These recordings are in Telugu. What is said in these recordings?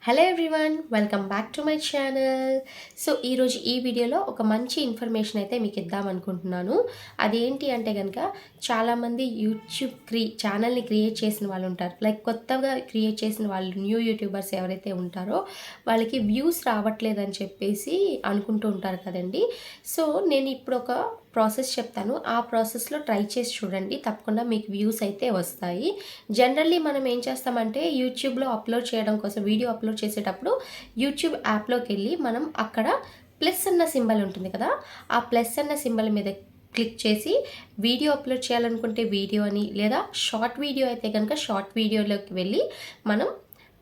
Hello everyone, welcome back to my channel. So ఈరోజు ఈ వీడియోలో ఒక మంచి ఇన్ఫర్మేషన్ అయితే మీకు ఇద్దామనుకుంటున్నాను. అదేంటి అంటే కనుక చాలామంది యూట్యూబ్ ఛానల్ని క్రియేట్ చేసిన వాళ్ళు ఉంటారు. లైక్ కొత్తగా క్రియేట్ చేసిన వాళ్ళు న్యూ యూట్యూబర్స్ ఎవరైతే ఉంటారో వాళ్ళకి వ్యూస్ రావట్లేదని చెప్పేసి అనుకుంటూ ఉంటారు కదండి. సో నేను ఇప్పుడు ఒక ప్రాసెస్ చెప్తాను. ఆ ప్రాసెస్లో ట్రై చేసి చూడండి, తప్పకుండా మీకు వ్యూస్ అయితే వస్తాయి. జనరల్లీ మనం ఏం చేస్తామంటే యూట్యూబ్లో అప్లోడ్ చేయడం కోసం వీడియో అప్లోడ్ చేసేటప్పుడు యూట్యూబ్ యాప్లోకి వెళ్ళి మనం అక్కడ ప్లస్ అన్న సింబల్ ఉంటుంది కదా, ఆ ప్లస్ అన్న సింబల్ మీద క్లిక్ చేసి వీడియో అప్లోడ్ చేయాలనుకుంటే వీడియో అని, లేదా షార్ట్ వీడియో అయితే కనుక షార్ట్ వీడియోలోకి వెళ్ళి మనం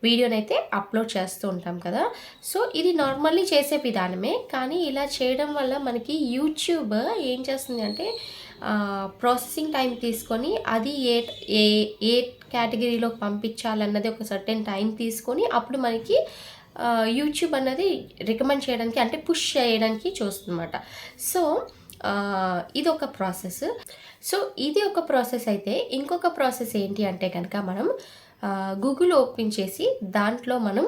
వీడియోనైతే అప్లోడ్ చేస్తూ ఉంటాం కదా. సో ఇది నార్మల్లీ చేసే విధానమే, కానీ ఇలా చేయడం వల్ల మనకి యూట్యూబ్ ఏం చేస్తుంది అంటే ప్రాసెసింగ్ టైం తీసుకొని అది ఏ ఏ ఏ కేటగిరీలోకి పంపించాలన్నది ఒక సర్టెన్ టైం తీసుకొని అప్పుడు మనకి యూట్యూబ్ అన్నది రికమెండ్ చేయడానికి అంటే పుష్ చేయడానికి చూస్తుందన్నమాట. సో ఇది ఒక ప్రాసెస్. సో ఇది ఒక ప్రాసెస్ అయితే ఇంకొక ప్రాసెస్ ఏంటి అంటే కనుక మనం గూగుల్ ఓపెన్ చేసి దాంట్లో మనం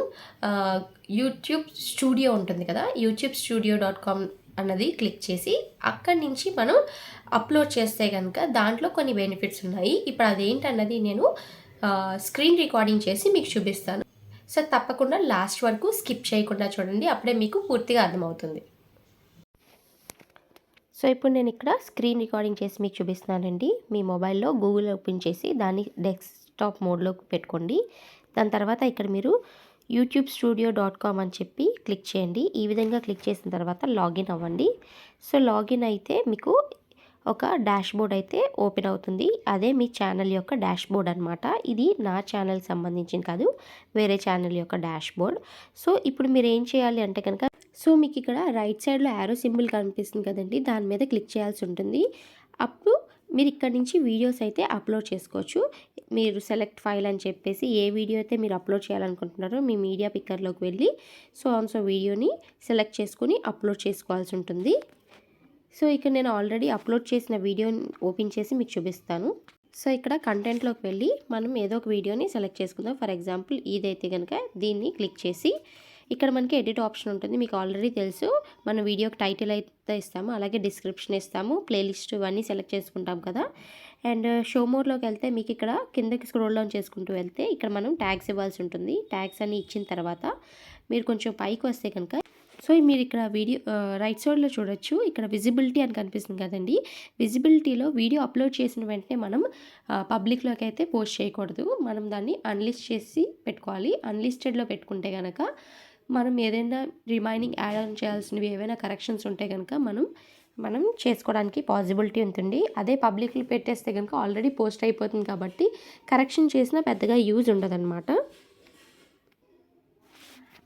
యూట్యూబ్ స్టూడియో ఉంటుంది కదా, youtubesstudio.com అన్నది క్లిక్ చేసి అక్కడి నుంచి మనం అప్లోడ్ చేస్తే కనుక దాంట్లో కొన్ని బెనిఫిట్స్ ఉన్నాయి. ఇప్పుడు అదేంటన్నది నేను స్క్రీన్ రికార్డింగ్ చేసి మీకు చూపిస్తాను. సో తప్పకుండా లాస్ట్ వరకు స్కిప్ చేయకుండా చూడండి, అప్పుడే మీకు పూర్తిగా అర్థమవుతుంది. సో ఇప్పుడు నేను ఇక్కడ స్క్రీన్ రికార్డింగ్ చేసి మీకు చూపిస్తున్నానండి. మీ మొబైల్లో గూగుల్ ఓపెన్ చేసి దాన్ని డెస్క్టాప్ మోడ్లోకి పెట్టుకోండి. దాని తర్వాత ఇక్కడ మీరు youtubesstudio.com అని చెప్పి క్లిక్ చేయండి. ఈ విధంగా క్లిక్ చేసిన తర్వాత లాగిన్ అవ్వండి. సో లాగిన్ అయితే మీకు ఒక డాష్ బోర్డ్ అయితే ఓపెన్ అవుతుంది. అదే మీ ఛానల్ యొక్క డాష్ బోర్డ్ అనమాట. ఇది నా ఛానల్ సంబంధించింది కాదు, వేరే ఛానల్ యొక్క డాష్ బోర్డ్. సో ఇప్పుడు మీరు ఏం చేయాలి అంటే కనుక, సో మీకు ఇక్కడ రైట్ సైడ్లో యారో సింబల్ కనిపిస్తుంది కదండి, దాని మీద క్లిక్ చేయాల్సి ఉంటుంది. అప్పుడు మీరు ఇక్కడ నుంచి వీడియోస్ అయితే అప్లోడ్ చేసుకోవచ్చు. మీరు సెలెక్ట్ ఫైల్ అని చెప్పేసి ఏ వీడియో అయితే మీరు అప్లోడ్ చేయాలనుకుంటున్నారో మీ మీడియా పిక్కర్లోకి వెళ్ళి సో వీడియోని సెలెక్ట్ చేసుకొని అప్లోడ్ చేసుకోవాల్సి ఉంటుంది. సో ఇక్కడ నేను ఆల్రెడీ అప్లోడ్ చేసిన వీడియోని ఓపెన్ చేసి మీకు చూపిస్తాను. సో ఇక్కడ కంటెంట్లోకి వెళ్ళి మనం ఏదో ఒక వీడియోని సెలెక్ట్ చేసుకుందాం. ఫర్ ఎగ్జాంపుల్ ఇదైతే కనుక దీన్ని క్లిక్ చేసి ఇక్కడ మనకి ఎడిట్ ఆప్షన్ ఉంటుంది. మీకు ఆల్రెడీ తెలుసు, మన వీడియోకి టైటిల్ అయితే ఇస్తాము, అలాగే డిస్క్రిప్షన్ ఇస్తాము, ప్లేలిస్ట్ ఇవన్నీ సెలెక్ట్ చేసుకుంటాం కదా. అండ్ షో మోర్లోకి వెళ్తే మీకు ఇక్కడ కిందకి స్క్రోల్ డౌన్ చేసుకుంటూ వెళ్తే ఇక్కడ మనం ట్యాగ్స్ ఇవ్వాల్సి ఉంటుంది. ట్యాగ్స్ అన్ని ఇచ్చిన తర్వాత మీరు కొంచెం పైకి వస్తే కనుక సో మీరు ఇక్కడ వీడియో రైట్ సైడ్లో చూడొచ్చు, ఇక్కడ విజిబిలిటీ అని కనిపిస్తుంది కదండి. విజిబిలిటీలో వీడియో అప్లోడ్ చేసిన వెంటనే మనం పబ్లిక్లోకి అయితే పోస్ట్ చేయకూడదు. మనం దాన్ని అన్లిస్ట్ చేసి పెట్టుకోవాలి. అన్లిస్టెడ్లో పెట్టుకుంటే కనుక మనం ఏదైనా రిమైనింగ్ యాడ్ ఆన్ చేయాల్సినవి ఏవైనా కరెక్షన్స్ ఉంటే కనుక మనం చేసుకోవడానికి పాసిబిలిటీ ఉంటుంది. అదే పబ్లిక్లో పెట్టేస్తే కనుక ఆల్రెడీ పోస్ట్ అయిపోతుంది కాబట్టి కరెక్షన్ చేసినా పెద్దగా యూజ్ ఉండదన్నమాట.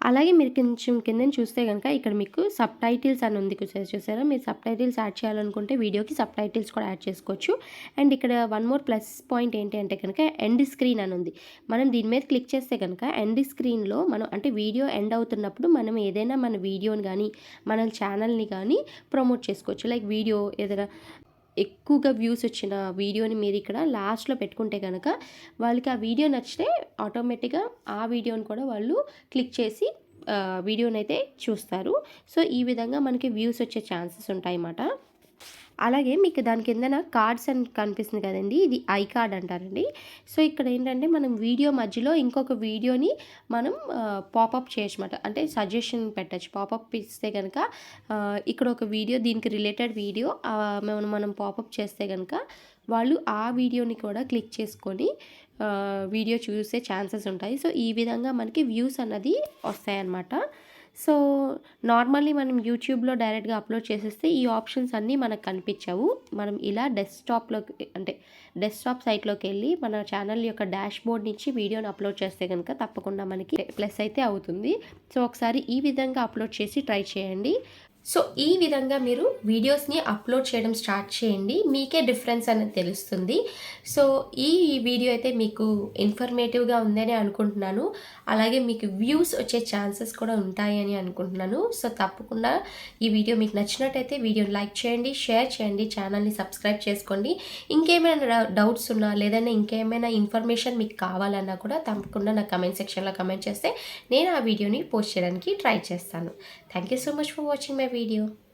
అలాగే మీరు కొంచెం కిందని చూస్తే కనుక ఇక్కడ మీకు సబ్ టైటిల్స్ అని ఉంది చూసారా. మీరు సబ్ టైటిల్స్ యాడ్ చేయాలనుకుంటే వీడియోకి సబ్ టైటిల్స్ కూడా యాడ్ చేసుకోవచ్చు. అండ్ ఇక్కడ వన్ మోర్ ప్లస్ పాయింట్ ఏంటి అంటే కనుక ఎండ్ స్క్రీన్ అని ఉంది. మనం దీని మీద క్లిక్ చేస్తే కనుక ఎండ్ స్క్రీన్లో మనం అంటే వీడియో ఎండ్ అవుతున్నప్పుడు మనం ఏదైనా మన వీడియోని కానీ మన ఛానల్ని కానీ ప్రమోట్ చేసుకోవచ్చు. లైక్ వీడియో ఏదైనా ఎక్కువగా వ్యూస్ వచ్చిన వీడియోని మీరు ఇక్కడ లాస్ట్లో పెట్టుకుంటే కనుక వాళ్ళకి ఆ వీడియో నచ్చితే ఆటోమేటిక్గా ఆ వీడియోని కూడా వాళ్ళు క్లిక్ చేసి వీడియోని అయితే చూస్తారు. సో ఈ విధంగా మనకి వ్యూస్ వచ్చే ఛాన్సెస్ ఉంటాయన్నమాట. అలాగే మీకు దాని కిందన కార్డ్స్ అని కనిపిస్తుంది కదండి, ఇది ఐ కార్డ్ అంటారండి. సో ఇక్కడ ఏంటంటే మనం వీడియో మధ్యలో ఇంకొక వీడియోని మనం పాపప్ చేయొచ్చమాట, అంటే సజెషన్ పెట్టచ్చు. పాపప్ ఇస్తే కనుక ఇక్కడ ఒక వీడియో దీనికి రిలేటెడ్ వీడియో మనం పాపప్ చేస్తే కనుక వాళ్ళు ఆ వీడియోని కూడా క్లిక్ చేసుకొని వీడియో చూసే ఛాన్సెస్ ఉంటాయి. సో ఈ విధంగా మనకి వ్యూస్ అన్నది వస్తాయన్నమాట. సో నార్మల్లీ మనం యూట్యూబ్లో డైరెక్ట్గా అప్లోడ్ చేసేస్తే ఈ ఆప్షన్స్ అన్నీ మనకు కనిపించవు. మనం ఇలా డెస్క్టాప్ సైట్లోకి వెళ్ళి మన ఛానల్ యొక్క డాష్ బోర్డ్ నుంచి వీడియోని అప్లోడ్ చేస్తే కనుక తప్పకుండా మనకి ప్లస్ అయితే అవుతుంది. సో ఒకసారి ఈ విధంగా అప్లోడ్ చేసి ట్రై చేయండి. సో ఈ విధంగా మీరు వీడియోస్ని అప్లోడ్ చేయడం స్టార్ట్ చేయండి. మీకే డిఫరెన్స్ అనేది తెలుస్తుంది. సో ఈ వీడియో అయితే మీకు ఇన్ఫర్మేటివ్గా ఉందని అనుకుంటున్నాను. అలాగే మీకు వ్యూస్ వచ్చే ఛాన్సెస్ కూడా ఉంటాయని అనుకుంటున్నాను. సో తప్పకుండా ఈ వీడియో మీకు నచ్చినట్టయితే వీడియోని లైక్ చేయండి, షేర్ చేయండి, ఛానల్ని సబ్స్క్రైబ్ చేసుకోండి. ఇంకేమైనా డౌట్స్ ఉన్నా లేదన్నా ఇంకేమైనా ఇన్ఫర్మేషన్ మీకు కావాలన్నా కూడా తప్పకుండా నా కమెంట్ సెక్షన్లో కమెంట్ చేస్తే నేను ఆ వీడియోని పోస్ట్ చేయడానికి ట్రై చేస్తాను. Thank you so much for watching my video.